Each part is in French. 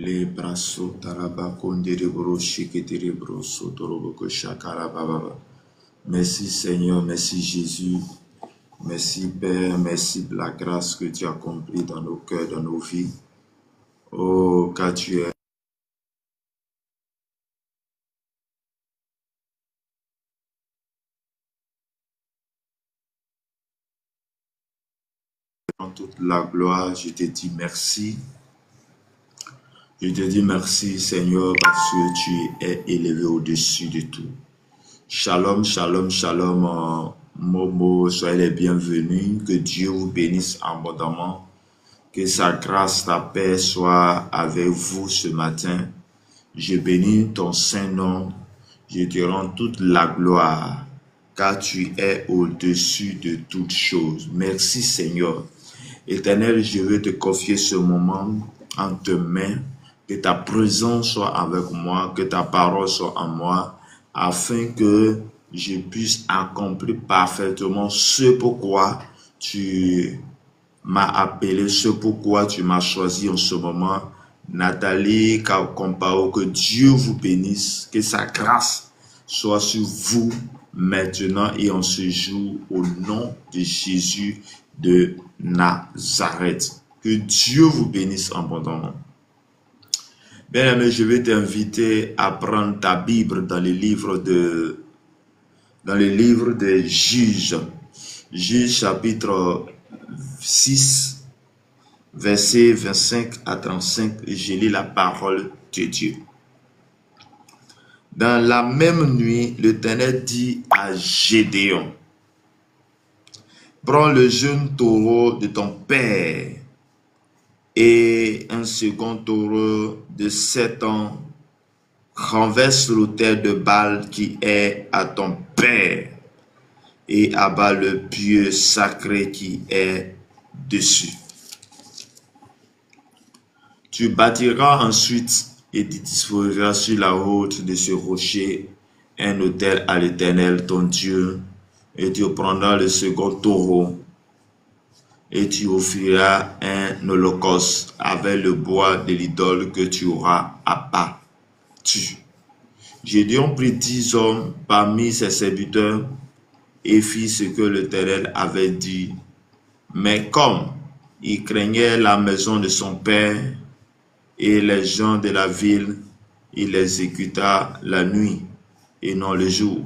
Le brasso taraba konderebro shiketerebro sotoroboko shakarababa. Merci Seigneur, merci Jésus. Merci Père, merci de la grâce que tu as accomplie dans nos cœurs, dans nos vies. Oh, car tu es en toute la gloire. Je te dis merci. Je te dis merci Seigneur parce que tu es élevé au-dessus de tout. Shalom, shalom, shalom, Momo, soyez les bienvenus. Que Dieu vous bénisse abondamment. Que sa grâce, ta paix soit avec vous ce matin. Je bénis ton Saint-Nom. Je te rends toute la gloire, car tu es au-dessus de toutes choses. Merci Seigneur. Éternel, je veux te confier ce moment en tes mains. Que ta présence soit avec moi, que ta parole soit en moi, afin que je puisse accomplir parfaitement ce pourquoi tu m'as appelé, ce pourquoi tu m'as choisi en ce moment. Nathalie Kakompao, que Dieu vous bénisse, que sa grâce soit sur vous maintenant et en ce jour au nom de Jésus de Nazareth. Que Dieu vous bénisse abondamment. Bien-aimé, je vais t'inviter à prendre ta Bible dans le livre de Juges. Juges chapitre 6, versets 25 à 35, je lis la parole de Dieu. Dans la même nuit, l'Éternel dit à Gédéon, prends le jeune taureau de ton père et un second taureau de 7 ans, renverse l'autel de Baal qui est à ton père et abat le pieu sacré qui est dessus. Tu bâtiras ensuite et tu disposeras sur la haute de ce rocher un autel à l'Éternel ton Dieu, et tu prendras le second taureau et tu offriras un holocauste avec le bois de l'idole que tu auras abattu. Gédéon prit 10 hommes parmi ses serviteurs et fit ce que l'Éternel avait dit. Mais comme il craignait la maison de son père et les gens de la ville, il exécuta la nuit et non le jour.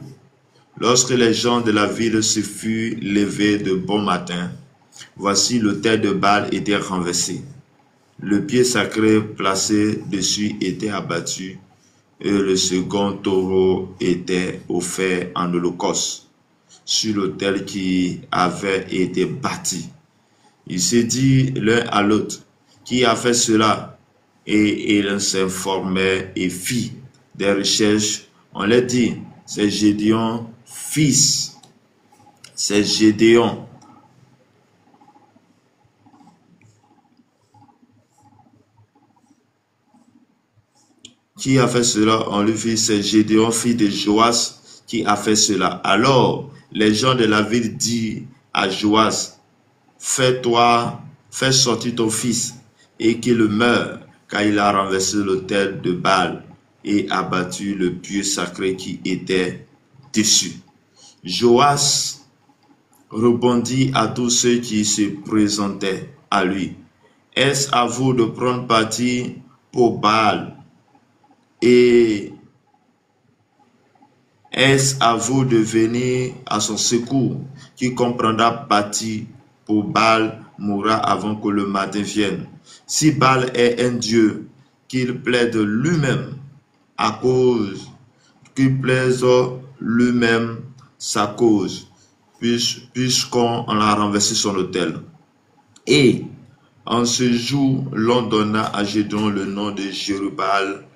Lorsque les gens de la ville se furent levés de bon matin, voici l'autel de Baal était renversé. Le pied sacré placé dessus était abattu et le second taureau était offert en holocauste sur l'autel qui avait été bâti. Il se dit l'un à l'autre, qui a fait cela? Et ils s'informaient et fit des recherches. On leur dit, c'est Gédéon, fils, c'est Gédéon. Qui a fait cela? On lui dit, c'est Gédéon, fils de Joas, qui a fait cela. Alors, les gens de la ville disent à Joas, fais sortir ton fils et qu'il meure, car il a renversé l'autel de Baal et abattu le pieu sacré qui était dessus. Joas répondit à tous ceux qui se présentaient à lui, est-ce à vous de prendre parti pour Baal et est-ce à vous de venir à son secours? Qui comprendra parti pour Baal mourra avant que le matin vienne. Si Baal est un dieu, qu'il plaide lui-même qu'il plaise lui-même sa cause, puisqu'on a renversé son autel. Et en ce jour, l'on donna à Gédéon le nom de Jérubbaal,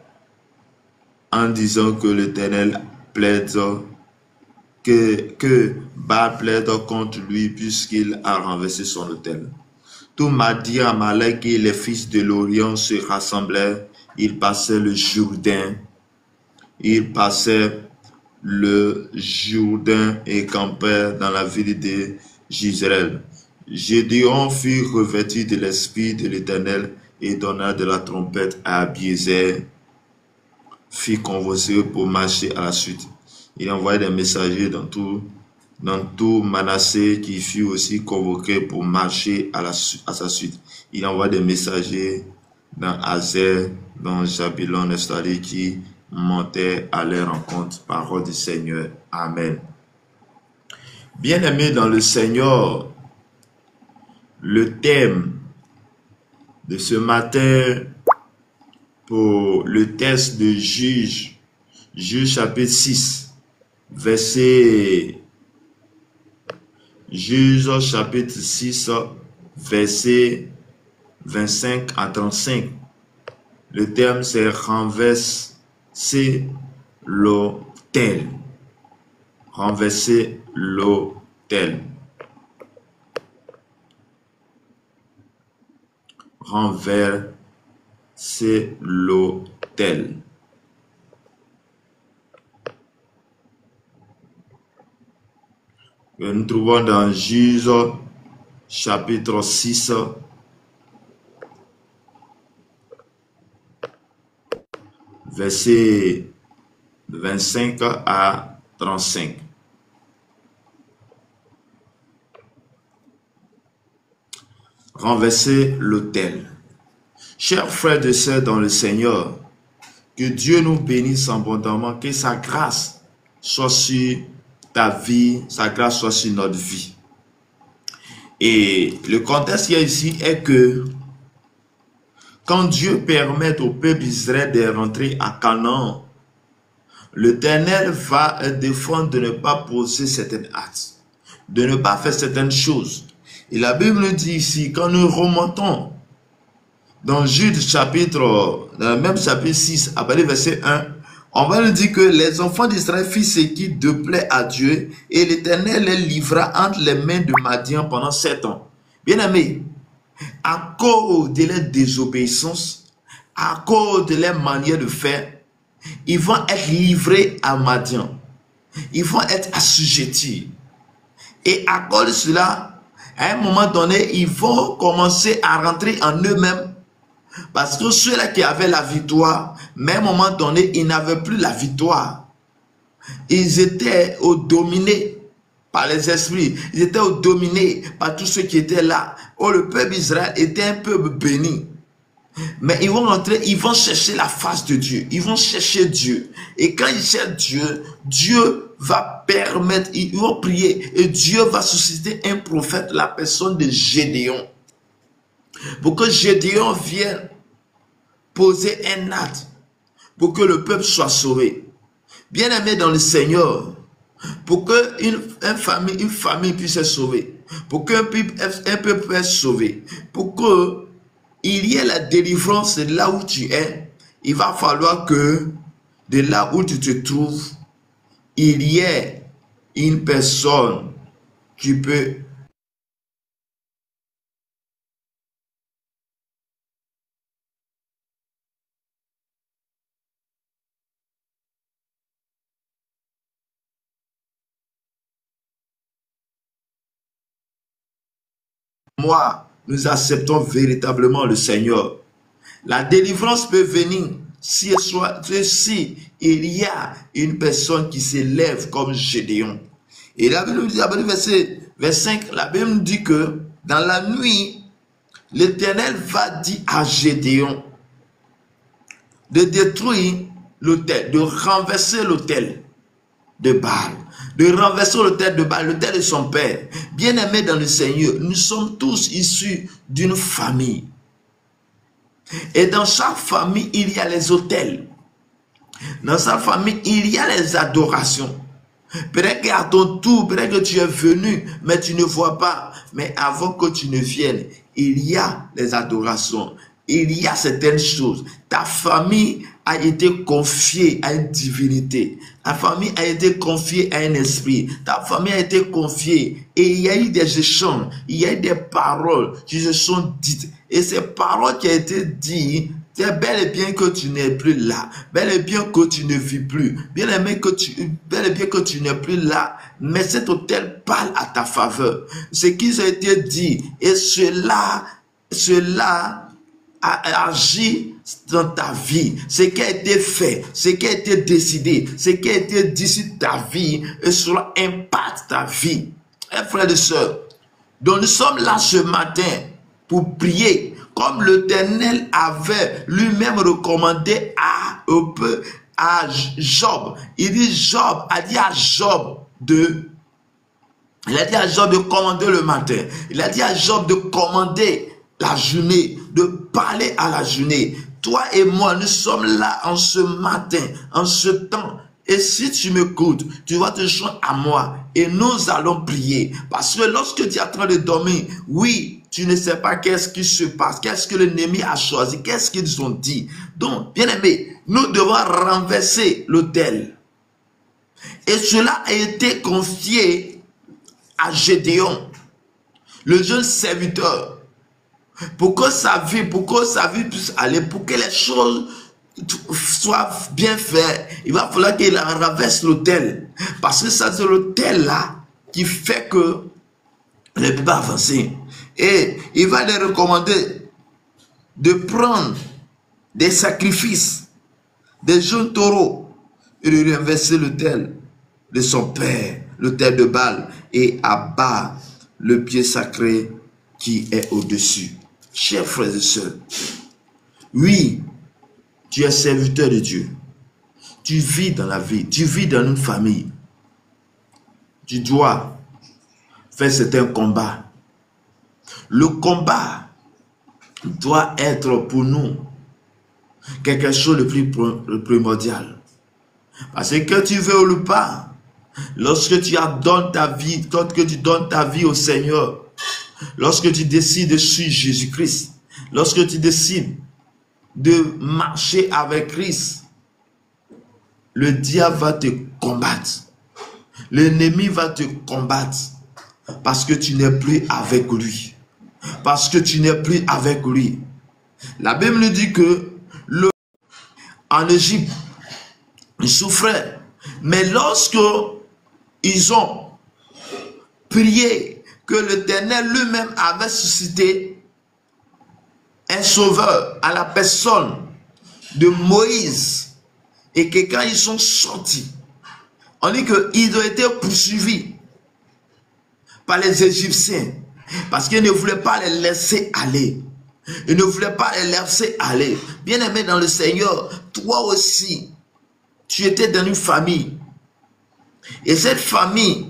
en disant que l'Éternel plaide, que Baal plaide contre lui puisqu'il a renversé son autel. Tout Madi, Amalek et les fils de l'Orient se rassemblèrent. Ils passaient le Jourdain. Et campèrent dans la ville de Jezreel. Gédéon fut revêtu de l'esprit de l'Éternel et donna de la trompette à Abiezer, fit convoquer pour marcher à la suite. Il envoya des messagers dans tout Manassé qui fut aussi convoqué pour marcher à sa suite. Il envoie des messagers dans Azer, dans Jabilon, Neftali, qui montaient à leur rencontre. Parole du Seigneur. Amen. Bien-aimés dans le Seigneur, le thème de ce matin pour le texte de Juge chapitre 6, Juge chapitre 6, verset 25 à 35. Le thème c'est renverser l'autel. Renverser l'autel. Renverser l'autel. Nous trouvons dans Juge chapitre 6, verset 25 à 35. Renverser l'autel. Chers frères et sœurs dans le Seigneur, que Dieu nous bénisse abondamment, que sa grâce soit sur ta vie, sa grâce soit sur notre vie. Et le contexte qu'il y a ici est que quand Dieu permet au peuple d'Israël de rentrer à Canaan, l'Éternel va défendre de ne pas poser certains actes, de ne pas faire certaines choses. Et la Bible nous dit ici, quand nous remontons dans Jude chapitre, dans le même chapitre 6, à partir du verset 1, on va nous dire que les enfants d'Israël firent ce qui déplaît à Dieu et l'Éternel les livra entre les mains de Madian pendant 7 ans. Bien aimé, à cause de leur désobéissance, à cause de leur manière de faire, ils vont être livrés à Madian. Ils vont être assujettis. Et à cause de cela, à un moment donné, ils vont commencer à rentrer en eux-mêmes. Parce que ceux-là qui avaient la victoire, mais à un moment donné, ils n'avaient plus la victoire. Ils étaient dominés par les esprits. Ils étaient dominés par tous ceux qui étaient là. Oh, le peuple d'Israël était un peuple béni. Mais ils vont rentrer, ils vont chercher la face de Dieu. Ils vont chercher Dieu. Et quand ils cherchent Dieu, Dieu va permettre, ils vont prier. Et Dieu va susciter un prophète, la personne de Gédéon. Pour que Gédéon vienne poser un acte. Pour que le peuple soit sauvé. Bien aimé dans le Seigneur. Pour qu'une famille puisse être sauvée. Pour qu'un peuple puisse être sauvé. Pour que il y ait la délivrance de là où tu es, il va falloir que de là où tu te trouves, il y ait une personne qui peut moi, nous acceptons véritablement le Seigneur. La délivrance peut venir si il y a une personne qui s'élève comme Gédéon. Et la Bible nous dit, verset 5, la Bible nous dit que dans la nuit, l'Éternel va dire à Gédéon de détruire l'autel, de renverser l'autel de Baal, de renverser l'autel de Baal, l'autel de son père. Bien-aimés dans le Seigneur, nous sommes tous issus d'une famille. Et dans chaque famille, il y a les autels. Dans chaque famille, il y a les adorations. Peut-être qu'à ton tour, peut-être que tu es venu, mais tu ne vois pas. Mais avant que tu ne viennes, il y a les adorations. Il y a certaines choses. Ta famille a été confiée à une divinité. Ta famille a été confiée à un esprit. Ta famille a été confiée. Et il y a eu des échanges. Il y a eu des paroles qui se sont dites. Et ces paroles qui ont été dites, c'est bel et bien que tu n'es plus là. Bel et bien que tu ne vis plus. Bel et bien que tu n'es plus là. Mais cet autel parle à ta faveur. Ce qui a été dit. Et cela agit dans ta vie, ce qui a été fait, ce qui a été décidé, ce qui a été dit sur ta vie, et cela impacte ta vie. Frères et sœurs, donc nous sommes là ce matin pour prier, comme l'Éternel avait lui-même recommandé à Job. Il dit Job a dit à Job de commander le matin. Il a dit à Job de commander la journée, de parler à la journée. Toi et moi, nous sommes là en ce matin, en ce temps. Et si tu m'écoutes, tu vas te joindre à moi et nous allons prier. Parce que lorsque tu es en train de dormir, oui, tu ne sais pas qu'est-ce qui se passe, qu'est-ce que l'ennemi a choisi, qu'est-ce qu'ils ont dit. Donc, bien aimé, nous devons renverser l'autel. Et cela a été confié à Gédéon, le jeune serviteur, pour que sa vie puisse aller, pour que les choses soient bien faites. Il va falloir qu'il renverse l'autel, parce que c'est l'autel là qui fait que ne peut pas avancer. Et il va les recommander de prendre des sacrifices, des jeunes taureaux, et de renverser l'autel de son père, l'autel de Baal, et abat le pied sacré qui est au-dessus. Chers frères et sœurs, oui, tu es serviteur de Dieu. Tu vis dans la vie, tu vis dans une famille. Tu dois faire certains combats. Le combat doit être pour nous quelque chose de plus primordial. Parce que tu veux ou pas, lorsque tu donnes ta vie, quand tu donnes ta vie au Seigneur, lorsque tu décides de suivre Jésus-Christ, lorsque tu décides de marcher avec Christ, le diable va te combattre. L'ennemi va te combattre parce que tu n'es plus avec lui. Parce que tu n'es plus avec lui. La Bible nous dit que en Égypte, ils souffraient. Mais lorsque ils ont prié que l'Éternel lui-même avait suscité un sauveur à la personne de Moïse, et que quand ils sont sortis, on dit qu'ils ont été poursuivis par les Égyptiens parce qu'ils ne voulaient pas les laisser aller. Ils ne voulaient pas les laisser aller. Bien-aimé dans le Seigneur, toi aussi, tu étais dans une famille. Et cette famille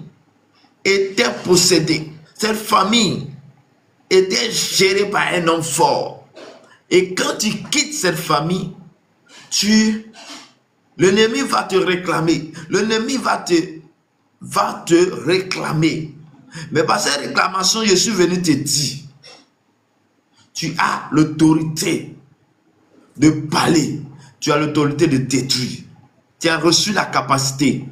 était possédée. Cette famille était gérée par un homme fort. Et quand tu quittes cette famille, l'ennemi va te réclamer. L'ennemi va te réclamer. Mais par cette réclamation, je suis venu te dire, tu as l'autorité de parler. Tu as l'autorité de détruire. Tu as reçu la capacité.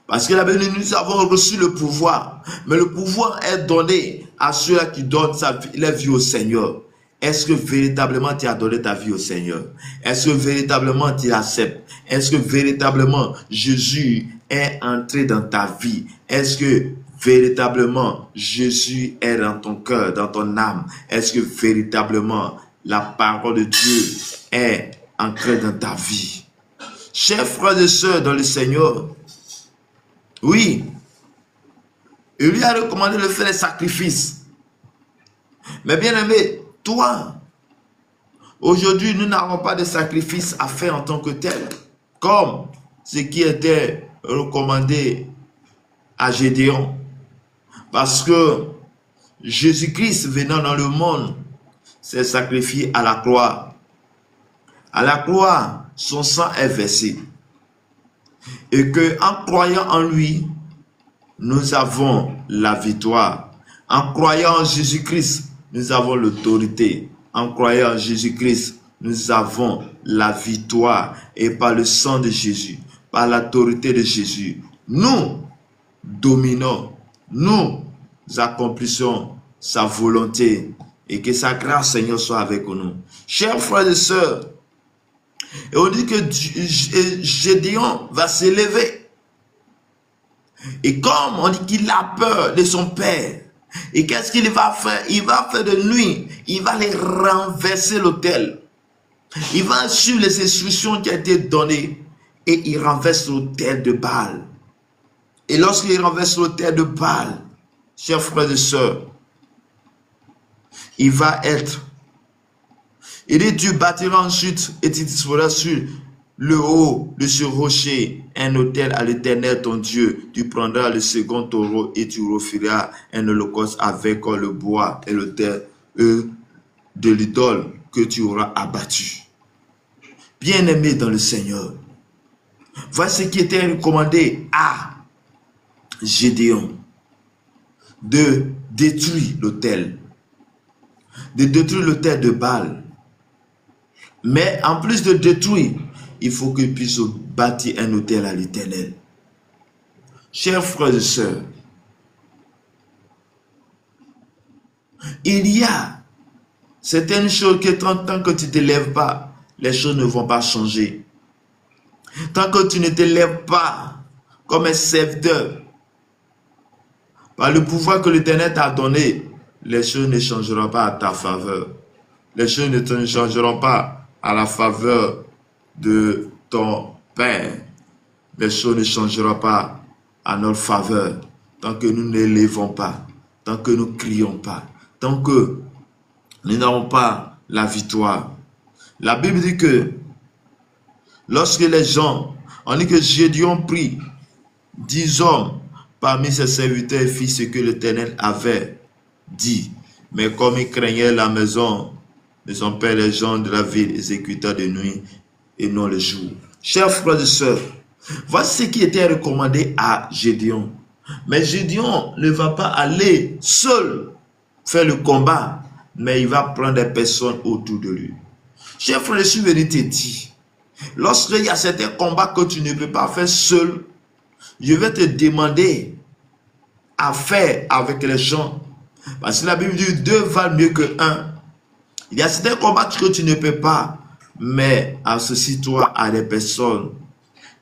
Parce que la Bible, nous avons reçu le pouvoir. Mais le pouvoir est donné à ceux-là qui donnent leur vie au Seigneur. Est-ce que véritablement tu as donné ta vie au Seigneur? Est-ce que véritablement tu l'acceptes? Est-ce que véritablement Jésus est entré dans ta vie? Est-ce que véritablement Jésus est dans ton cœur, dans ton âme? Est-ce que véritablement la parole de Dieu est ancrée dans ta vie? Chers frères et sœurs dans le Seigneur, oui, il lui a recommandé de faire les sacrifices. Mais bien aimé, toi, aujourd'hui, nous n'avons pas de sacrifice à faire en tant que tel, comme ce qui était recommandé à Gédéon. Parce que Jésus-Christ venant dans le monde s'est sacrifié à la croix. À la croix, son sang est versé. Et que en croyant en lui, nous avons la victoire. En croyant en Jésus-Christ, nous avons l'autorité. En croyant en Jésus-Christ, nous avons la victoire. Et par le sang de Jésus, par l'autorité de Jésus, nous dominons, nous accomplissons sa volonté. Et que sa grâce, Seigneur, soit avec nous. Chers frères et sœurs, et on dit que Gédéon va s'élever. Et comme on dit qu'il a peur de son père, Et qu'est-ce qu'il va faire? Il va faire de nuit. Il va les renverser l'autel. Il va suivre les instructions qui ont été données. Et il renverse l'autel de Baal. Et lorsqu'il renverse l'autel de Baal, chers frères et sœurs, il va être. Il dit, tu bâtiras ensuite et tu disposeras sur le haut de ce rocher un autel à l'Éternel ton Dieu. Tu prendras le second taureau et tu offriras un holocauste avec le bois et l'autel de l'idole que tu auras abattu. Bien-aimé dans le Seigneur, voici ce qui était recommandé à Gédéon, de détruire l'autel, de Baal. Mais en plus de détruire, il faut qu'il puisse bâtir un autel à l'Éternel. Chers frères et sœurs, il y a certaines choses que tant que tu ne te lèves pas, les choses ne vont pas changer. Tant que tu ne te lèves pas comme un serviteur, par le pouvoir que l'Éternel t'a donné, les choses ne changeront pas à ta faveur. Les choses ne changeront pas à la faveur de ton Père. Les choses ne changeront pas à notre faveur tant que nous ne lèvons pas, tant que nous ne crions pas, tant que nous n'avons pas la victoire. La Bible dit que lorsque les gens, on dit que Gédéon prit 10 hommes parmi ses serviteurs et fit ce que l'Éternel avait dit. Mais comme il craignait la maison de son père, les gens de la ville exécutèrent de nuit et non le jour. Chers frères et sœurs, voici ce qui était recommandé à Gédéon. Mais Gédéon ne va pas aller seul faire le combat, mais il va prendre des personnes autour de lui. Chers frères et sœurs, je te dis, lorsqu'il y a certains combats que tu ne peux pas faire seul, je vais te demander à faire avec les gens. Parce que la Bible dit 2 valent mieux que 1. Il y a certains combats que tu ne peux pas, mais associe-toi à des personnes.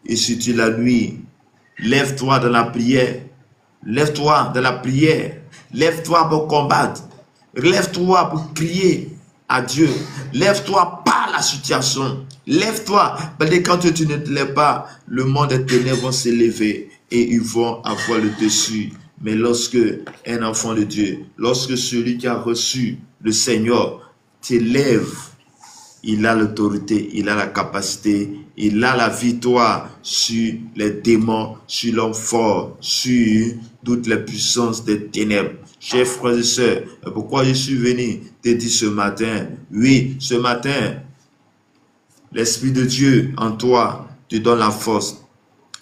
Et surtout la nuit, lève-toi dans la prière. Lève-toi dans la prière. Lève-toi pour combattre. Lève-toi pour crier à Dieu. Lève-toi par la situation. Lève-toi. Parce que quand tu ne te lèves pas, le monde des ténèbres vont s'élever et ils vont avoir le dessus. Mais lorsque un enfant de Dieu, lorsque celui qui a reçu le Seigneur t'élève, il a l'autorité, il a la capacité, il a la victoire sur les démons, sur l'homme fort, sur toutes les puissances des ténèbres. Chers frères et sœurs, pourquoi je suis venu te dire ce matin? Oui, ce matin, l'Esprit de Dieu en toi te donne la force.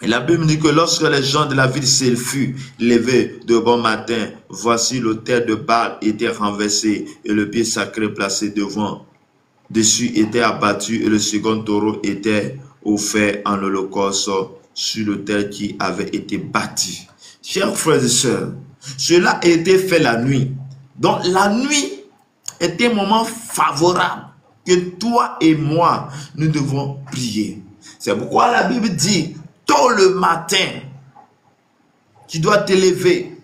Et la Bible dit que lorsque les gens de la ville furent levés de bon matin, voici l'autel de Baal était renversé et le pied sacré placé devant. Dessus était abattu et le second taureau était offert en holocauste sur l'autel qui avait été bâti. Chers frères et sœurs, cela a été fait la nuit. Donc la nuit est un moment favorable que toi et moi, nous devons prier. C'est pourquoi la Bible dit, tôt le matin, tu dois t'élever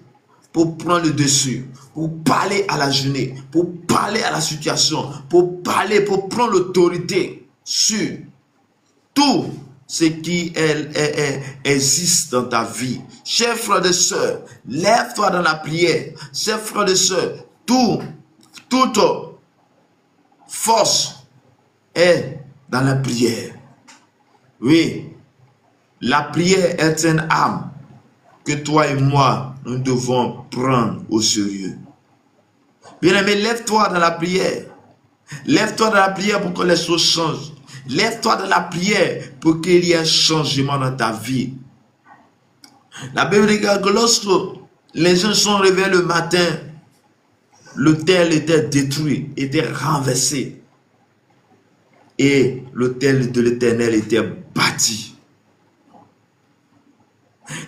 pour prendre le dessus, pour parler à la journée, pour parler à la situation, pour parler, pour prendre l'autorité sur tout ce qui existe dans ta vie. Chers frères et sœurs, lève-toi dans la prière. Chers frères et sœurs, toute force est dans la prière. Oui, la prière est une arme que toi et moi, nous devons prendre au sérieux. Bien-aimé, lève-toi dans la prière. Lève-toi dans la prière pour que les choses changent. Lève-toi dans la prière pour qu'il y ait un changement dans ta vie. La Bible dit que lorsque les gens sont réveillés le matin, l'autel était détruit, était renversé. Et l'autel de l'Éternel était bâti.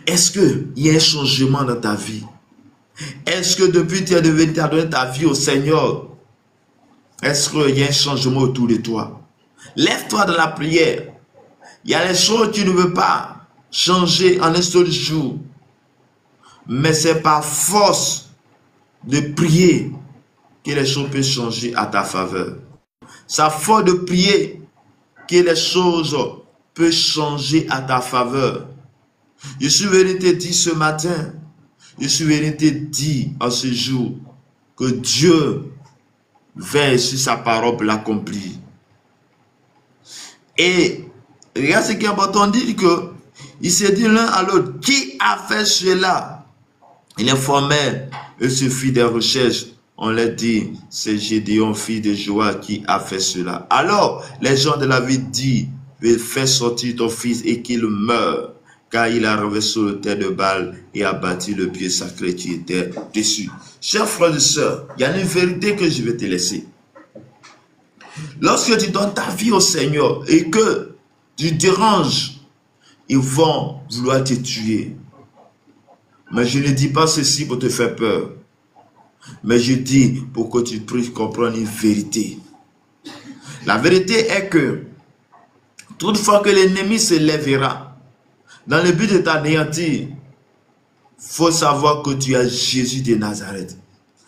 Est-ce qu'il y a un changement dans ta vie? Est-ce que depuis que tu as donné ta vie au Seigneur, est-ce qu'il y a un changement autour de toi? Lève-toi dans la prière. Il y a les choses que tu ne veux pas changer en un seul jour. Mais c'est par force de prier que les choses peuvent changer à ta faveur. C'est à force de prier que les choses peuvent changer à ta faveur. Je suis venu te dire ce matin, je suis venu te dire en ce jour que Dieu veille sur sa parole pour l'accomplir. Et regarde ce qui est important, dit que il s'est dit l'un à l'autre, qui a fait cela? Il informait et se fit des recherches. On leur dit, c'est Gédéon, fils de Joas, qui a fait cela. Alors, les gens de la ville disent, fais sortir ton fils et qu'il meure, car il a renversé l'autel de Baal et a bâti le pied sacré qui était dessus. Chers frères et sœurs, il y a une vérité que je vais te laisser. Lorsque tu donnes ta vie au Seigneur et que tu déranges, ils vont vouloir te tuer. Mais je ne dis pas ceci pour te faire peur. Mais je dis pour que tu puisses comprendre une vérité. La vérité est que toutefois que l'ennemi se lèvera dans le but de t'anéantir, il faut savoir que tu as Jésus de Nazareth.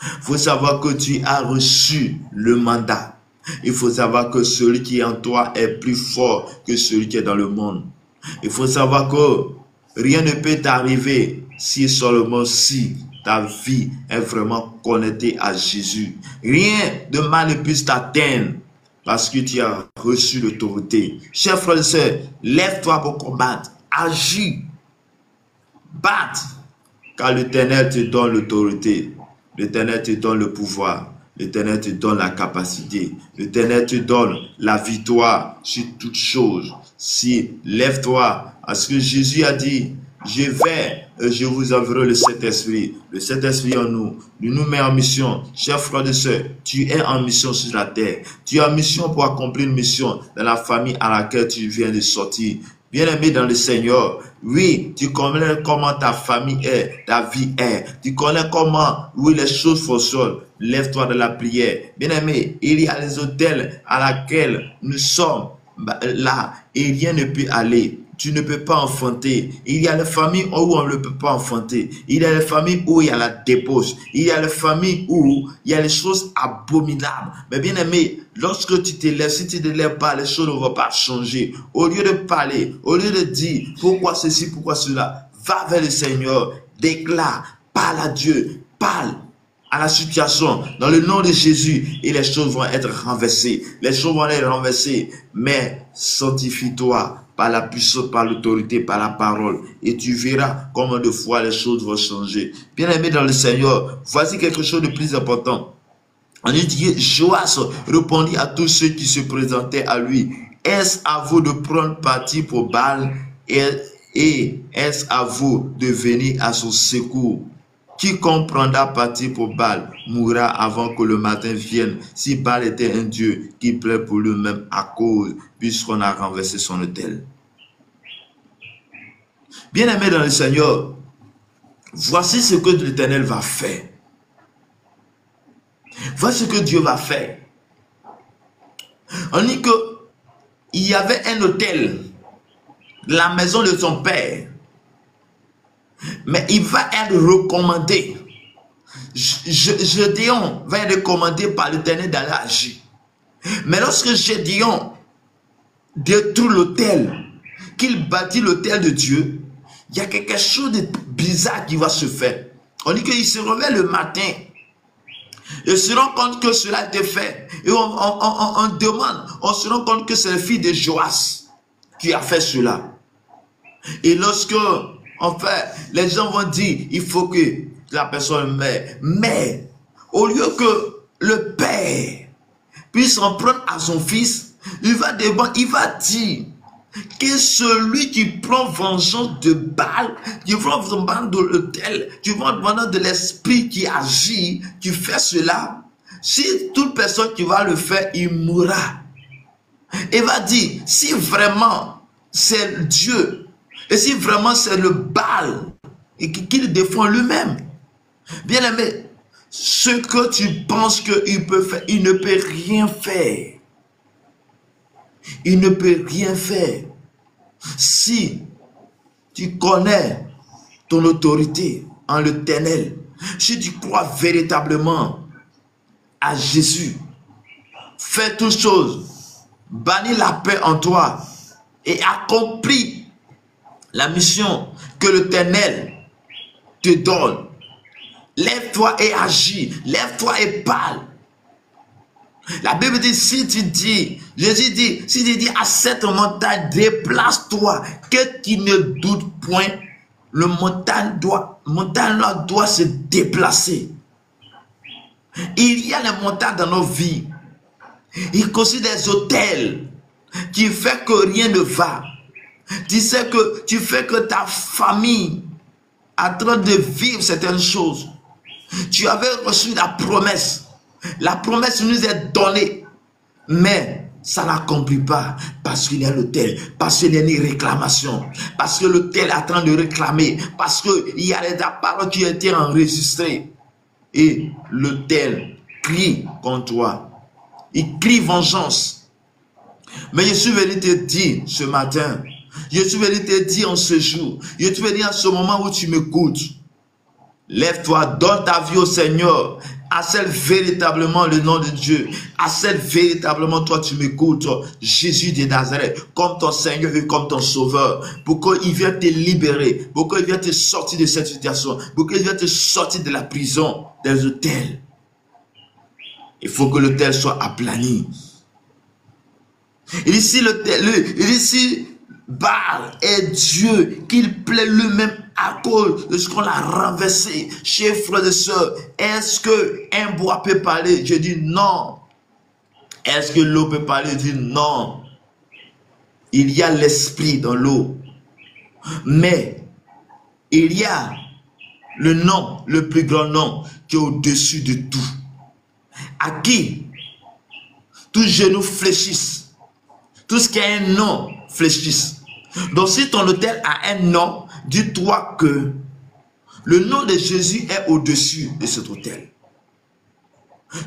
Il faut savoir que tu as reçu le mandat. Il faut savoir que celui qui est en toi est plus fort que celui qui est dans le monde. Il faut savoir que rien ne peut t'arriver si seulement si ta vie est vraiment connectée à Jésus. Rien de mal ne puisse t'atteindre parce que tu as reçu l'autorité. Chers frères et sœurs, lève-toi pour combattre. Agis. Batte. Car l'Éternel te donne l'autorité. L'Éternel te donne le pouvoir. L'Éternel te donne la capacité. L'Éternel te donne la victoire sur toutes choses. Si lève-toi, parce que Jésus a dit, je vais, je vous enverrai le Saint-Esprit. Le Saint-Esprit en nous, il nous met en mission. Chers frères et sœurs, tu es en mission sur la terre. Tu es en mission pour accomplir une mission dans la famille à laquelle tu viens de sortir. Bien-aimé dans le Seigneur, oui, tu connais comment ta famille est, ta vie est. Tu connais comment, oui, les choses fonctionnent. Lève-toi de la prière. Bien-aimé, il y a les hôtels à laquelle nous sommes là et rien ne peut aller. Tu ne peux pas enfanter. Il y a les familles où on ne peut pas enfanter. Il y a les familles où il y a la débauche. Il y a les familles où il y a les choses abominables. Mais bien aimé, lorsque tu te lèves, si tu ne te lèves pas, les choses ne vont pas changer. Au lieu de parler, au lieu de dire pourquoi ceci, pourquoi cela, va vers le Seigneur, déclare, parle à Dieu, parle à la situation, dans le nom de Jésus, et les choses vont être renversées. Les choses vont être renversées, mais sanctifie-toi par la puissance, par l'autorité, par la parole, et tu verras comment de fois les choses vont changer. Bien-aimé dans le Seigneur, voici quelque chose de plus important. On dit, Joas répondit à tous ceux qui se présentaient à lui, est-ce à vous de prendre parti pour Baal, et est-ce à vous de venir à son secours? Quiconque prendra parti pour Baal mourra avant que le matin vienne. Si Baal était un Dieu qui plaît pour lui-même à cause, puisqu'on a renversé son autel. Bien-aimé dans le Seigneur, voici ce que l'Éternel va faire. Voici ce que Dieu va faire. On dit qu'il y avait un autel, la maison de son père. Mais il va être recommandé. Gédéon va être recommandé par l'Éternel d'aller agir. Mais lorsque Gédéon détruit l'autel, qu'il bâtit l'autel de Dieu, il y a quelque chose de bizarre qui va se faire. On dit qu'il se réveille le matin et se rend compte que cela a été fait. Et on demande, on se rend compte que c'est le fils de Joas qui a fait cela. Et lorsque en fait, les gens vont dire, il faut que la personne meure. Mais, au lieu que le père puisse en prendre à son fils, il va dire que celui qui prend vengeance de Baal, qui prend vengeance de l'autel, qui prend vengeance de l'esprit qui agit, qui fait cela, si toute personne qui va le faire, il mourra. Il va dire, si vraiment c'est Dieu, et si vraiment c'est le Baal qu'il défend lui-même, bien aimé, ce que tu penses qu'il peut faire, il ne peut rien faire. Il ne peut rien faire. Si tu connais ton autorité en l'Éternel, Si tu crois véritablement à Jésus, fais toutes choses, bannis la paix en toi et accomplis la mission que l'Éternel te donne. Lève-toi et agis, lève-toi et parle. La Bible dit, si tu dis, Jésus dit, si tu dis à cette montagne, déplace-toi, que tu ne doutes point, le montagne là doit se déplacer. Il y a les montagnes dans nos vies. Il y a aussi des hôtels qui font que rien ne va. Tu sais que tu fais que ta famille est en train de vivre certaines choses. Tu avais reçu la promesse. La promesse nous est donnée. Mais ça n'accomplit pas parce qu'il y a l'autel, parce qu'il y a une réclamation, parce que l'autel est en train de réclamer, parce qu'il y a des paroles qui ont été enregistrées. Et l'autel crie contre toi. Il crie vengeance. Mais je suis venu te dire ce matin, je suis venu te dire en ce jour, je suis venu en ce moment où tu m'écoutes. Lève-toi, donne ta vie au Seigneur. Accède véritablement le nom de Dieu. Accède véritablement, toi tu m'écoutes, Jésus de Nazareth, comme ton Seigneur et comme ton Sauveur. Pour qu'il vienne te libérer, pour qu'il vienne te sortir de cette situation, pour qu'il vienne te sortir de la prison, des hôtels. Il faut que l'autel soit aplani. Il dit si Baal est Dieu, qu'il plaît lui-même à cause de ce qu'on a renversé. Chers frères et sœurs, est-ce qu'un bois peut parler? Je dis non. Est-ce que l'eau peut parler? Je dis non. Il y a l'esprit dans l'eau. Mais il y a le nom, le plus grand nom, qui est au-dessus de tout. À qui tout genou fléchisse. Tout ce qui a un nom fléchisse. Donc si ton autel a un nom, dis-toi que le nom de Jésus est au-dessus de cet autel.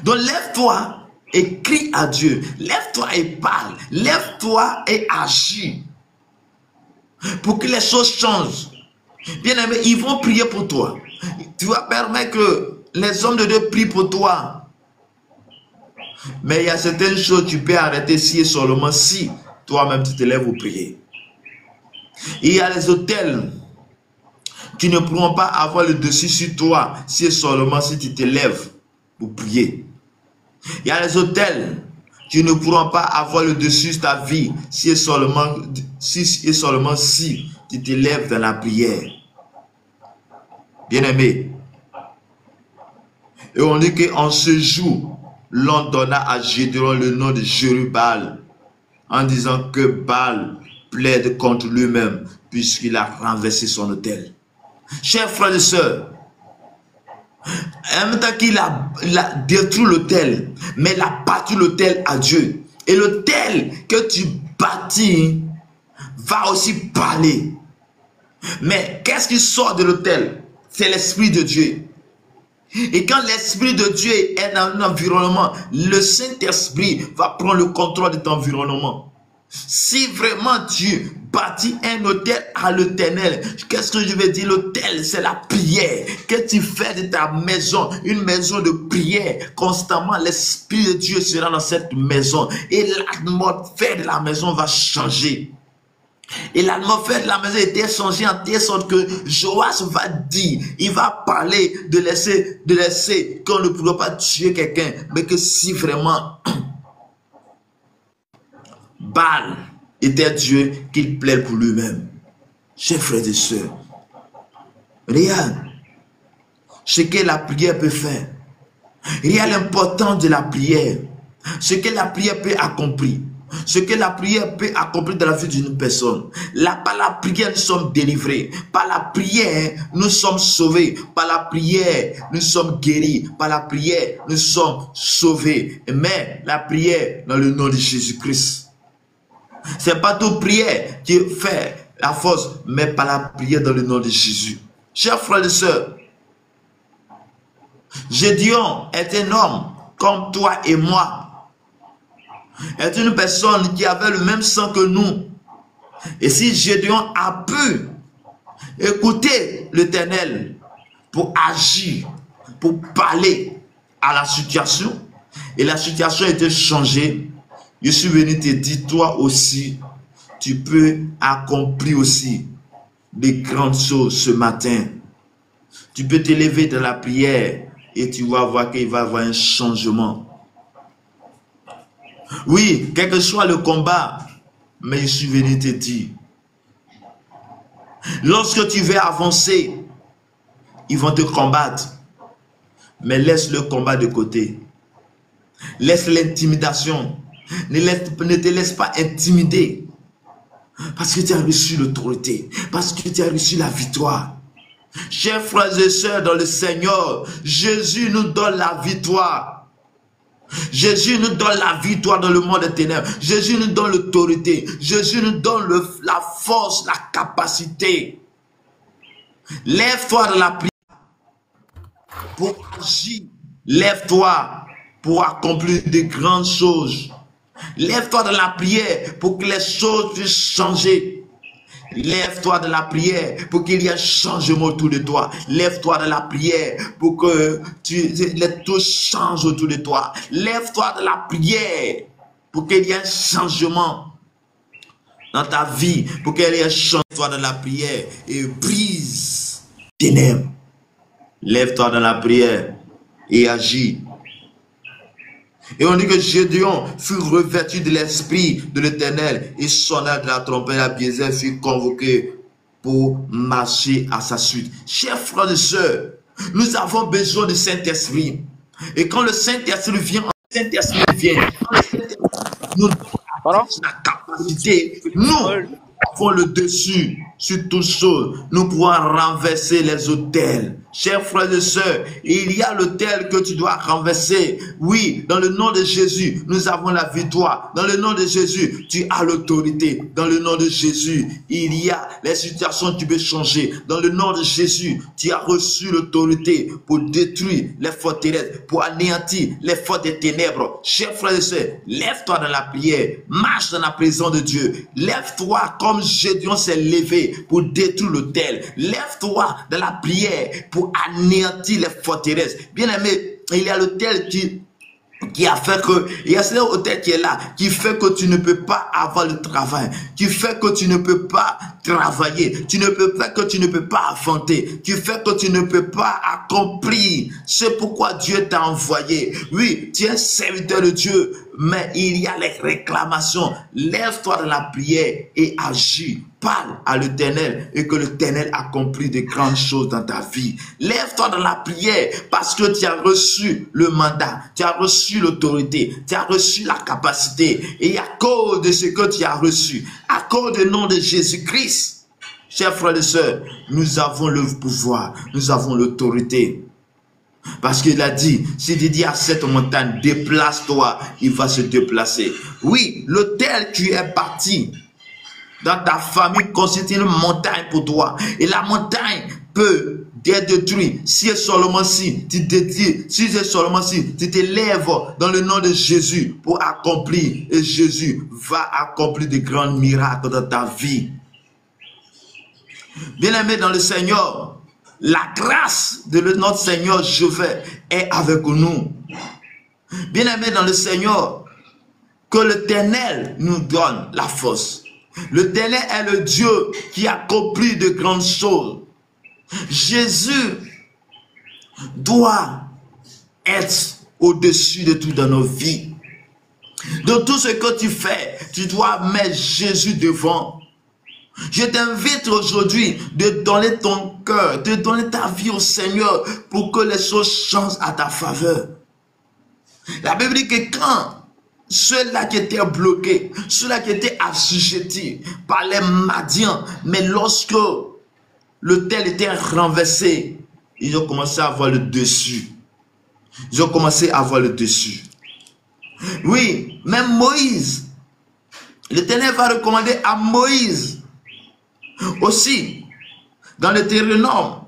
Donc lève-toi et crie à Dieu. Lève-toi et parle. Lève-toi et agis. Pour que les choses changent. Bien aimé, ils vont prier pour toi. Tu vas permettre que les hommes de Dieu prient pour toi. Mais il y a certaines choses que tu peux arrêter si et seulement si toi-même tu te lèves pour prier. Il y a les autels qui ne pourront pas avoir le dessus sur toi si et seulement si tu te lèves pour prier. Il y a les autels qui ne pourront pas avoir le dessus sur ta vie si et seulement si tu te lèves dans la prière. Bien-aimé. Et on dit qu'en ce jour, l'on donna à Gédéon le nom de Jérubal, en disant que Baal plaide contre lui-même, puisqu'il a renversé son autel. Chers frères et sœurs, en même temps qu'il a détruit l'autel, mais il a bâti l'autel à Dieu. Et l'autel que tu bâtis va aussi parler. Mais qu'est-ce qui sort de l'autel? C'est l'Esprit de Dieu. Et quand l'Esprit de Dieu est dans un environnement, le Saint-Esprit va prendre le contrôle de ton environnement. Si vraiment tu bâtis un autel à l'Éternel, qu'est-ce que je veux dire? L'autel, c'est la prière. Que tu fais de ta maison une maison de prière. Constamment, l'Esprit de Dieu sera dans cette maison. Et l'atmosphère de la maison va changer. Et l'atmosphère de la maison était changée en telle sorte que Joas va dire, il va parler de laisser qu'on ne pourra pas tuer quelqu'un, mais que si vraiment Baal était Dieu, qu'il plaît pour lui-même. Chers frères et sœurs, regarde ce que la prière peut faire. Regarde l'importance de la prière, ce que la prière peut accomplir. Ce que la prière peut accomplir dans la vie d'une personne. Par la prière, nous sommes délivrés. Par la prière, nous sommes sauvés. Par la prière, nous sommes guéris. Par la prière, nous sommes sauvés. Mais la prière dans le nom de Jésus-Christ. C'est pas toute prière qui fait la force, mais par la prière dans le nom de Jésus. Chers frères et sœurs, Gédéon est un homme comme toi et moi. Est une personne qui avait le même sang que nous. Et si Gédéon a pu écouter l'Éternel pour agir, pour parler à la situation. Et la situation a été changée. Je suis venu te dire, toi aussi, tu peux accomplir aussi des grandes choses ce matin. Tu peux t'élever dans la prière et tu vas voir qu'il va y avoir un changement. Oui, quel que soit le combat, mais je suis venu te dire, lorsque tu veux avancer, ils vont te combattre. Mais laisse le combat de côté. Laisse l'intimidation. Ne te laisse pas intimider. Parce que tu as reçu l'autorité. Parce que tu as reçu la victoire. Chers frères et sœurs dans le Seigneur, Jésus nous donne la victoire. Jésus nous donne la victoire dans le monde des ténèbres. Jésus nous donne l'autorité. Jésus nous donne la force, la capacité. Lève-toi dans la prière pour agir. Lève-toi pour accomplir de grandes choses. Lève-toi dans la prière pour que les choses puissent changer. Lève-toi dans la prière pour qu'il y ait un changement autour de toi. Lève-toi dans la prière pour que tout change autour de toi. Lève-toi dans la prière pour qu'il y ait un changement dans ta vie. Pour qu'il y ait un changement dans la prière et brise tes ténèbres. Lève-toi dans la prière et agis. Et on dit que Gédéon fut revêtu de l'esprit de l'Éternel et sonna de la trompette. Abiézer fut convoqué pour marcher à sa suite. Chers frères et sœurs, nous avons besoin du Saint-Esprit. Et quand le Saint-Esprit vient, nous avons la capacité, nous avons le dessus sur toutes choses. Nous pouvons renverser les autels. Chers frères et sœurs, il y a l'autel que tu dois renverser. Oui, dans le nom de Jésus, nous avons la victoire. Dans le nom de Jésus, tu as l'autorité. Dans le nom de Jésus, il y a les situations que tu peux changer. Dans le nom de Jésus, tu as reçu l'autorité pour détruire les forteresses, pour anéantir les forces des ténèbres. Chers frères et sœurs, lève-toi dans la prière. Marche dans la présence de Dieu. Lève-toi comme Gédéon s'est levé pour détruire l'autel. Lève-toi dans la prière pour anéantir les forteresses. Bien aimé, il y a l'autel qui a fait que, il y a cet hôtel qui est là, qui fait que tu ne peux pas avoir le travail, qui fait que tu ne peux pas travailler, tu ne peux pas, que tu ne peux pas affronter, qui fait que tu ne peux pas accomplir. C'est pourquoi Dieu t'a envoyé. Oui, tu es un serviteur de Dieu, mais il y a les réclamations. Lève-toi dans la prière et agis. Parle à l'Éternel et que l'Éternel accomplit de grandes choses dans ta vie. Lève-toi dans la prière parce que tu as reçu le mandat, tu as reçu l'autorité, tu as reçu la capacité. Et à cause de ce que tu as reçu, à cause du nom de Jésus-Christ, chers frères et sœurs, nous avons le pouvoir, nous avons l'autorité. Parce qu'il a dit, si tu dis à cette montagne, déplace-toi, il va se déplacer. Oui, l'autel qui est bâti dans ta famille constitue une montagne pour toi. Et la montagne peut être détruite si et seulement si tu te lèves dans le nom de Jésus pour accomplir. Et Jésus va accomplir de grands miracles dans ta vie. Bien-aimé dans le Seigneur, la grâce de notre Seigneur Jésus est avec nous. Bien-aimé dans le Seigneur, que l'Éternel nous donne la force. L'Éternel est le Dieu qui accomplit de grandes choses. Jésus doit être au-dessus de tout dans nos vies. Dans tout ce que tu fais, tu dois mettre Jésus devant. Je t'invite aujourd'hui de donner ton cœur, de donner ta vie au Seigneur pour que les choses changent à ta faveur. La Bible dit que quand ceux-là qui étaient bloqués, ceux-là qui étaient assujettis par les Madians, mais lorsque l'autel était renversé, ils ont commencé à avoir le dessus. Ils ont commencé à avoir le dessus. Oui, même Moïse, l'Éternel va recommander à Moïse aussi, dans le Deutéronome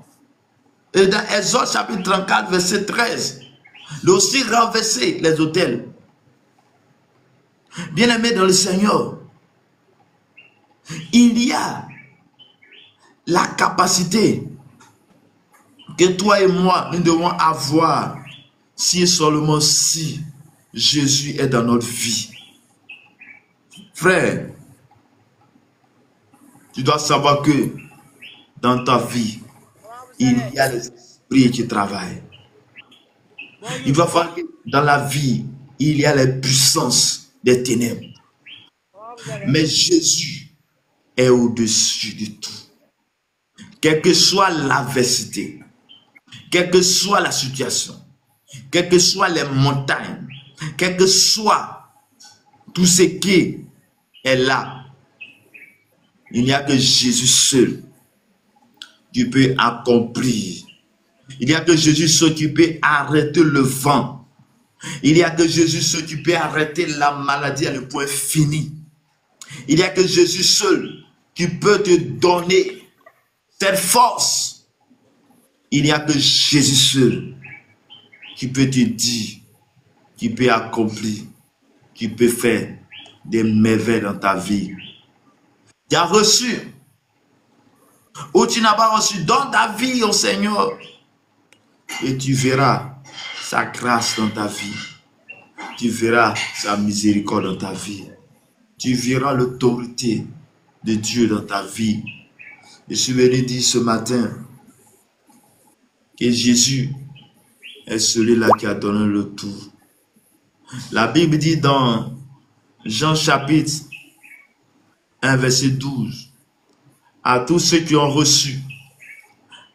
et dans Exode chapitre 34, verset 13, de aussi renverser les autels. Bien-aimés dans le Seigneur, il y a la capacité que toi et moi, nous devons avoir si et seulement si Jésus est dans notre vie. Frère, tu dois savoir que dans ta vie, il y a les esprits qui travaillent. Il va falloir que dans la vie, il y a les puissances des ténèbres. Mais Jésus est au-dessus de tout. Quelle que soit l'adversité, quelle que soit la situation, quelles que soient les montagnes, quel que soit tout ce qui est là, il n'y a que Jésus seul qui peut accomplir. Il n'y a que Jésus seul qui peut arrêter le vent. Il n'y a que Jésus seul qui peut arrêter la maladie à le point fini. Il n'y a que Jésus seul qui peut te donner cette force. Il n'y a que Jésus seul qui peut te dire, qui peut accomplir, qui peut faire des merveilles dans ta vie. Tu as reçu ou tu n'as pas reçu dans ta vie au Seigneur et tu verras sa grâce dans ta vie. Tu verras sa miséricorde dans ta vie. Tu verras l'autorité de Dieu dans ta vie. Je suis venu dire ce matin que Jésus est celui-là qui a donné le tout. La Bible dit dans Jean chapitre 1 verset 12, à tous ceux qui ont reçu,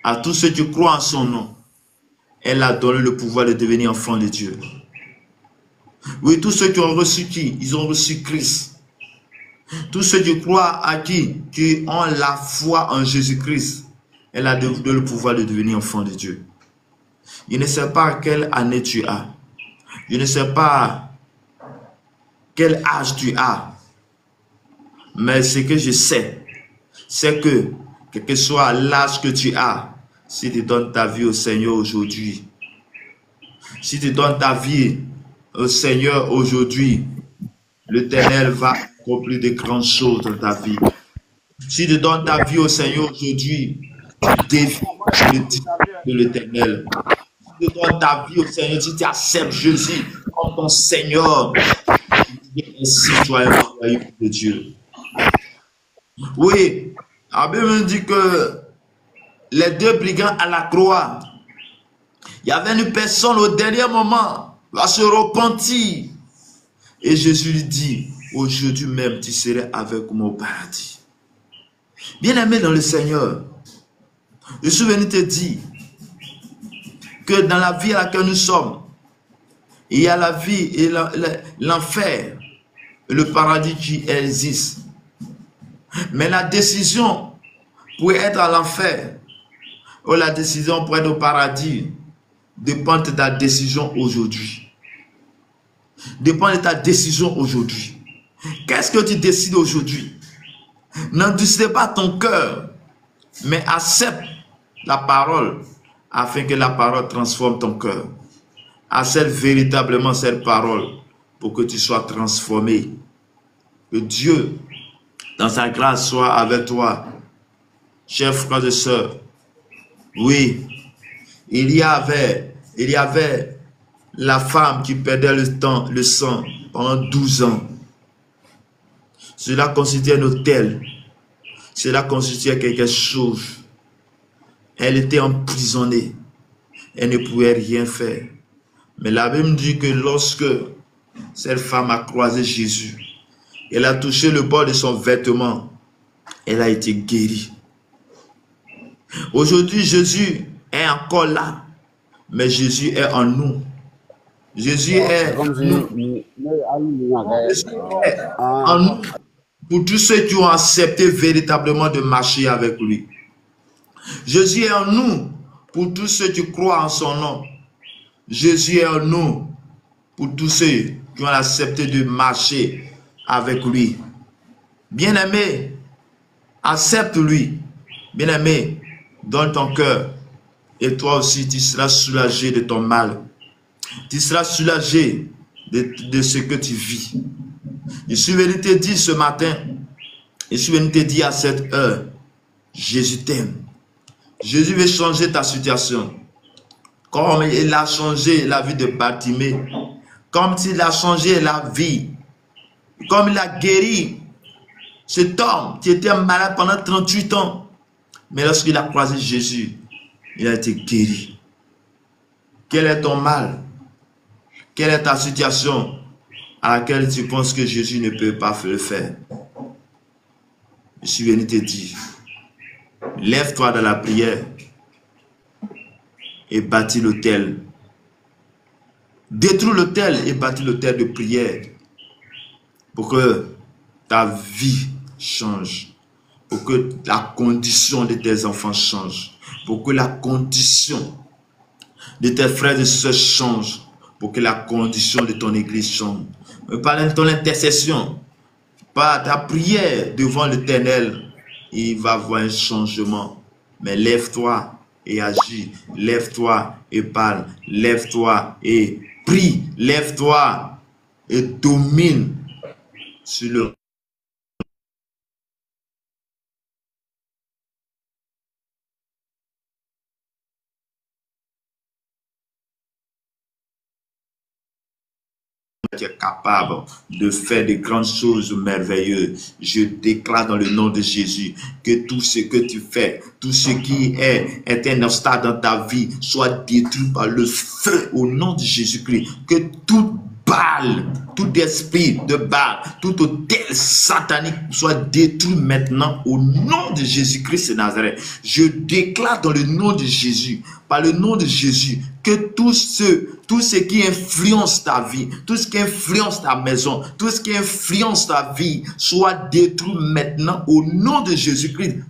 à tous ceux qui croient en son nom, elle a donné le pouvoir de devenir enfants de Dieu. Oui, tous ceux qui ont reçu qui? Ils ont reçu Christ. Tous ceux qui croient à qui ont la foi en Jésus-Christ, elle a donné le pouvoir de devenir enfant de Dieu. Je ne sais pas quelle année tu as. Je ne sais pas quel âge tu as. Mais ce que je sais, c'est que, quel que soit l'âge que tu as, si tu donnes ta vie au Seigneur aujourd'hui, si tu donnes ta vie au Seigneur aujourd'hui, l'Éternel va accomplir de grandes choses dans ta vie. Si tu donnes ta vie au Seigneur aujourd'hui, tu défies le diable de l'Éternel. Si tu donnes ta vie au Seigneur, si tu acceptes Jésus comme ton Seigneur, ainsi tu es un royaume de Dieu. Oui, la Bible me dit que les deux brigands à la croix, il y avait une personne au dernier moment va se repentir. Et Jésus lui dit, aujourd'hui même tu serais avec moi au paradis. Bien-aimé dans le Seigneur, je suis venu te dire que dans la vie à laquelle nous sommes, il y a la vie et l'enfer, le paradis qui existe. Mais la décision pour être à l'enfer ou la décision pour être au paradis dépend de ta décision aujourd'hui. Dépend de ta décision aujourd'hui. Qu'est-ce que tu décides aujourd'hui? N'endurcis pas ton cœur, mais accepte la parole afin que la parole transforme ton cœur. Accepte véritablement cette parole pour que tu sois transformé. Que Dieu, dans sa grâce, soit avec toi. Chers frères et sœurs, oui, il y avait la femme qui perdait le sang pendant 12 ans. Cela constituait un autel. Cela constituait quelque chose. Elle était emprisonnée. Elle ne pouvait rien faire. Mais la Bible dit que lorsque cette femme a croisé Jésus, elle a touché le bord de son vêtement, elle a été guérie. Aujourd'hui, Jésus est encore là, mais Jésus est en nous. Jésus est en nous pour tous ceux qui ont accepté véritablement de marcher avec lui. Jésus est en nous pour tous ceux qui croient en son nom. Jésus est en nous pour tous ceux qui ont accepté de marcher avec lui. Bien-aimé, accepte-lui. Bien-aimé, donne ton cœur et toi aussi tu seras soulagé de ton mal. Tu seras soulagé de ce que tu vis. Je suis venu te dire ce matin, je suis venu te dire à cette heure, Jésus t'aime. Jésus veut changer ta situation. Comme il a changé la vie de Bartimée. Comme il a changé la vie. Comme il a guéri cet homme qui était malade pendant 38 ans. Mais lorsqu'il a croisé Jésus, il a été guéri. Quel est ton mal? Quelle est ta situation à laquelle tu penses que Jésus ne peut pas le faire? Je suis venu te dire, lève-toi dans la prière et bâtis l'autel. Détruis l'autel et bâtis l'autel de prière pour que ta vie change, pour que la condition de tes enfants change, pour que la condition de tes frères et sœurs change, pour que la condition de ton église change. Par ton intercession, par ta prière devant l'Éternel, il va y avoir un changement. Mais lève-toi et agis, lève-toi et parle, lève-toi et prie, lève-toi et domine sur le qui est capable de faire de grandes choses merveilleuses. Je déclare dans le nom de Jésus que tout ce que tu fais, tout ce qui est un obstacle dans ta vie, soit détruit par le feu au nom de Jésus-Christ. Que toute balle, tout esprit de balle, tout hôtel satanique soit détruit maintenant au nom de Jésus-Christ de Nazareth. Je déclare dans le nom de Jésus, par le nom de Jésus, que tout ce qui influence ta vie, tout ce qui influence ta maison, tout ce qui influence ta vie, soit détruit maintenant au nom de Jésus-Christ.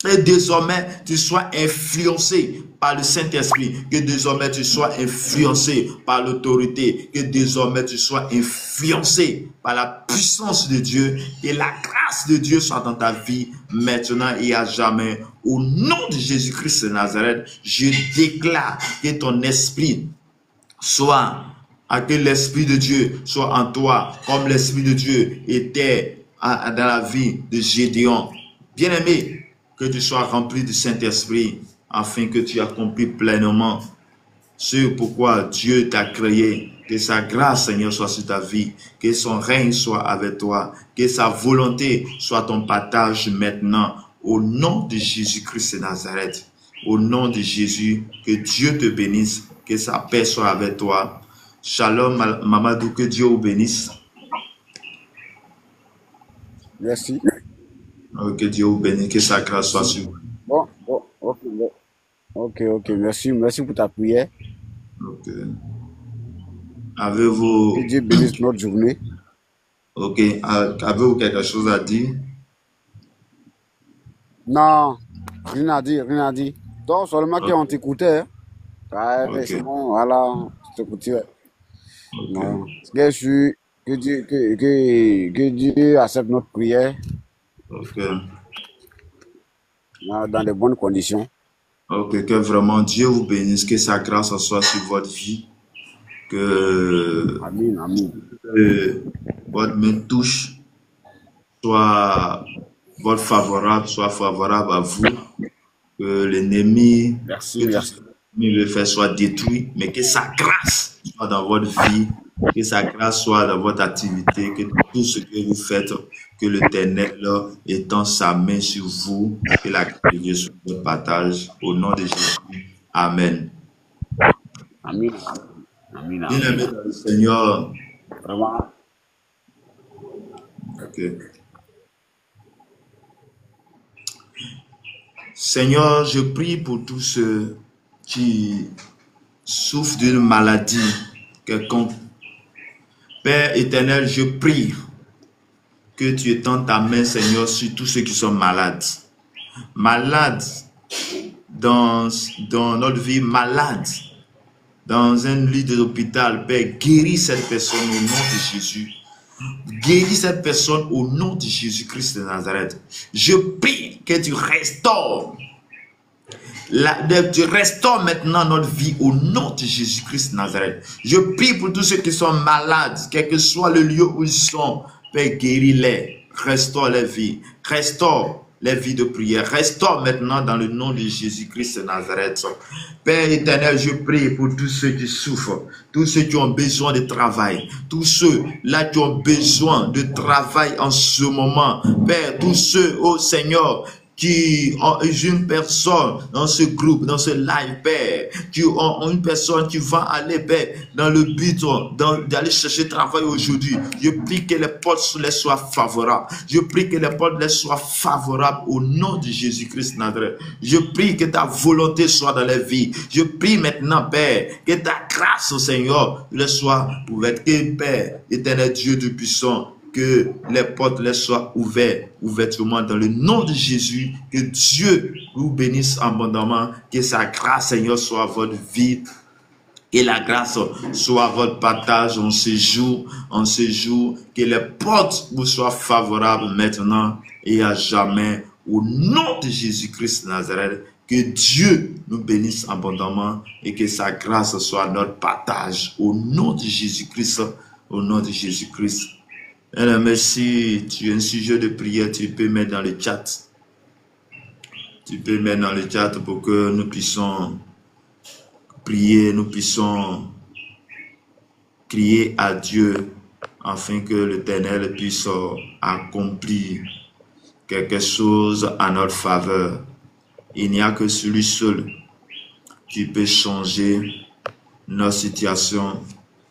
Et désormais, tu sois influencé par le Saint-Esprit. Que désormais, tu sois influencé par l'autorité. Que désormais, tu sois influencé par la puissance de Dieu. Et la grâce de Dieu soit dans ta vie maintenant et à jamais. Au nom de Jésus-Christ de Nazareth, je déclare que ton esprit soit, que l'esprit de Dieu soit en toi, comme l'esprit de Dieu était dans la vie de Gédéon. Bien-aimé, que tu sois rempli du Saint-Esprit afin que tu accomplisses pleinement ce pourquoi Dieu t'a créé. Que sa grâce, Seigneur, soit sur ta vie. Que son règne soit avec toi. Que sa volonté soit ton partage maintenant. Au nom de Jésus-Christ de Nazareth. Au nom de Jésus, que Dieu te bénisse. Que sa paix soit avec toi. Shalom, Mamadou, que Dieu vous bénisse. Merci. Que Dieu vous bénisse, que sa grâce soit sur vous. Bon, ok. Merci pour ta prière. Ok. Avez-vous... Que Dieu bénisse notre journée. Ok. Avez-vous quelque chose à dire? Non, rien à dire. Donc, seulement qu'on t'écoutait. C'est bon, voilà, je t'écoutais. Non, que Dieu accepte notre prière. Ok. Dans de bonnes conditions. Ok, que vraiment Dieu vous bénisse, que sa grâce soit sur votre vie, que votre main touche, soit votre favorable, soit favorable à vous, que l'ennemi, le fait soit détruit, mais que sa grâce soit dans votre vie, que sa grâce soit dans votre activité, que tout ce que vous faites, que l'Éternel étend sa main sur vous, que la grâce de Dieu soit votre partage. Au nom de Jésus. Amen. Amen. Bien-aimé dans le Seigneur. Vraiment. Ok. Seigneur, je prie pour tous ceux qui souffrent d'une maladie quelconque. Père éternel, je prie que tu étendes ta main, Seigneur, sur tous ceux qui sont malades. Malades dans notre vie, malades dans un lit de l'hôpital. Père, guéris cette personne au nom de Jésus. Guéris cette personne au nom de Jésus-Christ de Nazareth. Je prie que tu restaures. Tu restaures maintenant notre vie au nom de Jésus-Christ de Nazareth. Je prie pour tous ceux qui sont malades, quel que soit le lieu où ils sont. Père, guéris-les. Restaure les vies. Restaure les vies de prière. Restaure maintenant dans le nom de Jésus-Christ de Nazareth. Père éternel, je prie pour tous ceux qui souffrent, tous ceux qui ont besoin de travail, tous ceux-là qui ont besoin de travail en ce moment. Père, tous ceux, oh Seigneur, qui ont une personne dans ce groupe, dans ce live, Père, qui ont une personne qui va aller, Père, dans le but d'aller chercher travail aujourd'hui. Je prie que les portes les soient favorables. Je prie que les portes les soient favorables au nom de Jésus-Christ Nazareth. Je prie que ta volonté soit dans les vies. Je prie maintenant, Père, que ta grâce, au Seigneur, les soit ouverte. Que, Père, éternel Dieu Tout-Puissant, que les portes les soient ouvertement dans le nom de Jésus. Que Dieu vous bénisse abondamment. Que sa grâce, Seigneur, soit à votre vie. Que la grâce soit votre partage en ce jour, que les portes vous soient favorables maintenant et à jamais. Au nom de Jésus-Christ Nazareth, que Dieu nous bénisse abondamment et que sa grâce soit notre partage. Au nom de Jésus-Christ, au nom de Jésus-Christ. Merci, tu as un sujet de prière, tu peux mettre dans le chat. Tu peux mettre dans le chat pour que nous puissions prier, nous puissions crier à Dieu afin que l'Éternel puisse accomplir quelque chose à notre faveur. Il n'y a que celui seul qui peut changer notre situation.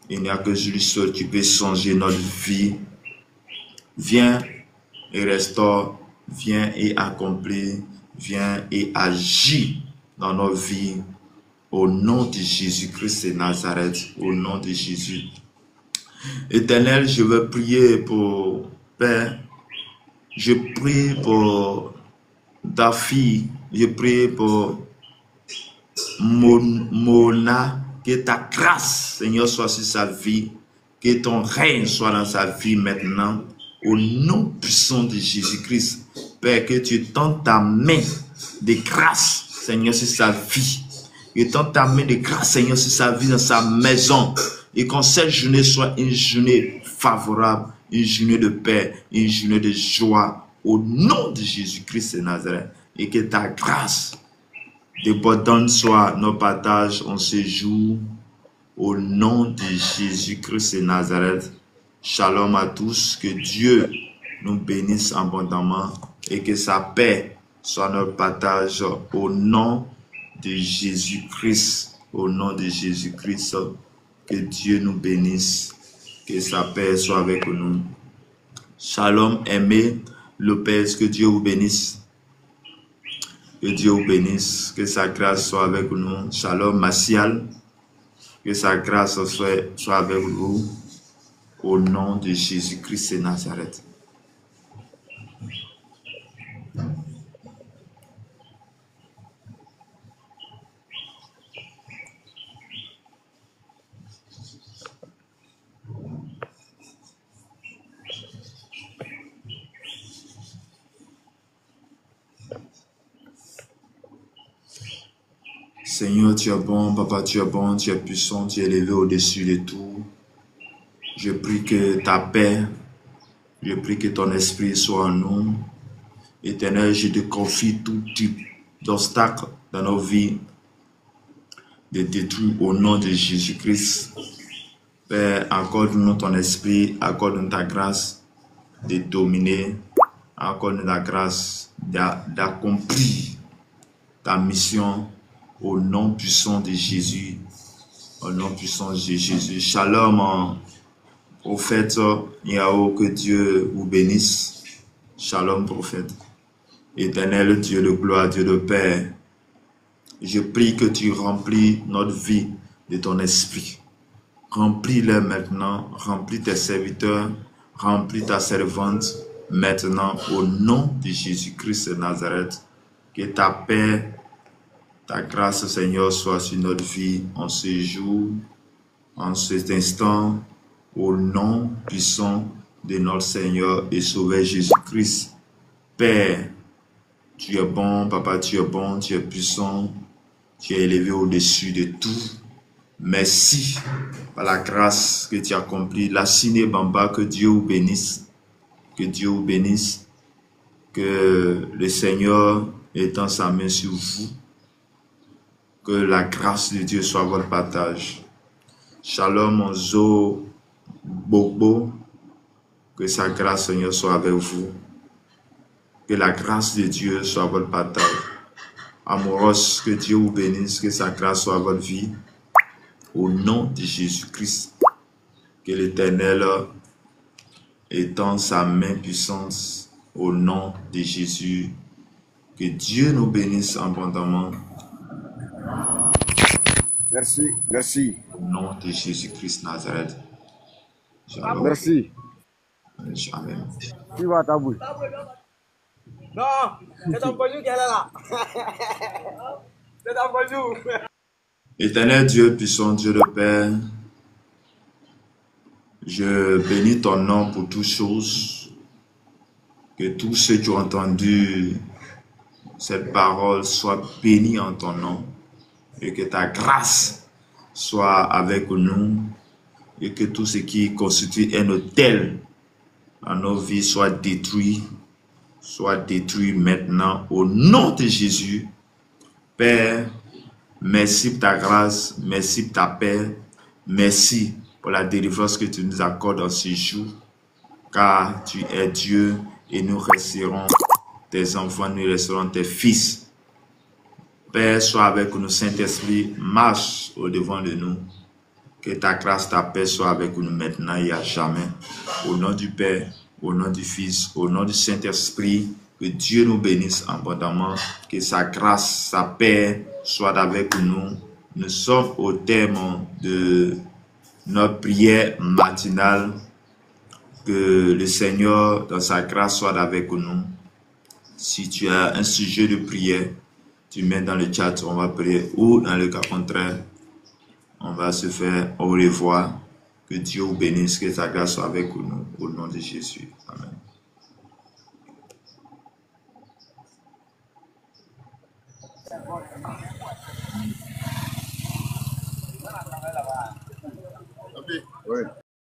Il n'y a que celui seul qui peut changer notre vie. Viens et restaure, viens et accomplis, viens et agis dans nos vies. Au nom de Jésus-Christ de Nazareth, au nom de Jésus. Éternel, je veux prier pour Père. Je prie pour ta fille. Je prie pour Mona. Que ta grâce, Seigneur, soit sur sa vie. Que ton règne soit dans sa vie maintenant. Au nom puissant de Jésus-Christ. Père, que tu tends ta main de grâce, Seigneur, sur sa vie. Et tends ta main de grâce, Seigneur, sur sa vie, dans sa maison. Et que cette journée soit une journée favorable, une journée de paix, une journée de joie. Au nom de Jésus-Christ de Nazareth. Et que ta grâce débordante soit nos partages en ce jour. Au nom de Jésus-Christ de Nazareth. Shalom à tous. Que Dieu nous bénisse abondamment. Et que sa paix soit notre partage. Au nom de Jésus-Christ, au nom de Jésus-Christ, que Dieu nous bénisse, que sa paix soit avec nous. Shalom, Aimé Lopez, que Dieu vous bénisse, que Dieu vous bénisse, que sa grâce soit avec nous. Shalom, Macial, que sa grâce soit avec vous, au nom de Jésus-Christ de Nazareth. Seigneur, tu es bon, Papa, tu es bon, tu es puissant, tu es élevé au-dessus de tout. Je prie que ta paix, je prie que ton esprit soit en nous. Éternel, je te confie tout type d'obstacles dans nos vies, de détruire au nom de Jésus-Christ. Père, accorde-nous ton esprit, accorde-nous ta grâce de dominer, accorde-nous ta grâce d'accomplir ta mission. Au nom puissant de Jésus. Au nom puissant de Jésus. Shalom, prophète Yahweh, que Dieu vous bénisse. Shalom, prophète. Éternel Dieu de gloire, Dieu de paix. Je prie que tu remplis notre vie de ton esprit. Remplis-le maintenant. Remplis tes serviteurs. Remplis ta servante maintenant. Au nom de Jésus-Christ de Nazareth. Que ta paix, ta grâce, Seigneur, soit sur notre vie en ce jour, en cet instant, au nom puissant de notre Seigneur et Sauveur Jésus-Christ. Père, tu es bon, Papa, tu es bon, tu es puissant, tu es élevé au-dessus de tout. Merci par la grâce que tu as accomplie. La Ciné Bamba, que Dieu vous bénisse, que Dieu vous bénisse, que le Seigneur étend sa main sur vous, que la grâce de Dieu soit votre partage. Shalom Zo Bobo, que sa grâce, Seigneur, soit avec vous. Que la grâce de Dieu soit votre partage. Amoros, que Dieu vous bénisse, que sa grâce soit votre vie. Au nom de Jésus-Christ, que l'Éternel étend sa main puissante au nom de Jésus. Que Dieu nous bénisse abondamment. Merci, merci. Au nom de Jésus-Christ Nazareth. Shalom. Merci. Amen. Tu vas ta bouche. Non, c'est un bonjour qu'elle est là. C'est un bonjour. Éternel Dieu puissant, Dieu de Père, je bénis ton nom pour toutes choses. Que tous ceux qui ont entendu cette parole soient bénis en ton nom. Et que ta grâce soit avec nous. Et que tout ce qui constitue un autel dans nos vies soit détruit maintenant au nom de Jésus. Père, merci pour ta grâce, merci pour ta paix, merci pour la délivrance que tu nous accordes dans ces jours, car tu es Dieu et nous resterons tes enfants, nous resterons tes fils. Père, sois avec nous, Saint-Esprit, marche au-devant de nous. Que ta grâce, ta paix soit avec nous maintenant et à jamais. Au nom du Père, au nom du Fils, au nom du Saint-Esprit, que Dieu nous bénisse abondamment, que sa grâce, sa paix soit avec nous. Nous sommes au terme de notre prière matinale. Que le Seigneur, dans sa grâce, soit avec nous. Si tu as un sujet de prière, tu mets dans le chat, on va prier, ou dans le cas contraire, on va se faire au revoir. Que Dieu vous bénisse, que sa grâce soit avec nous, au nom de Jésus. Amen. Oui.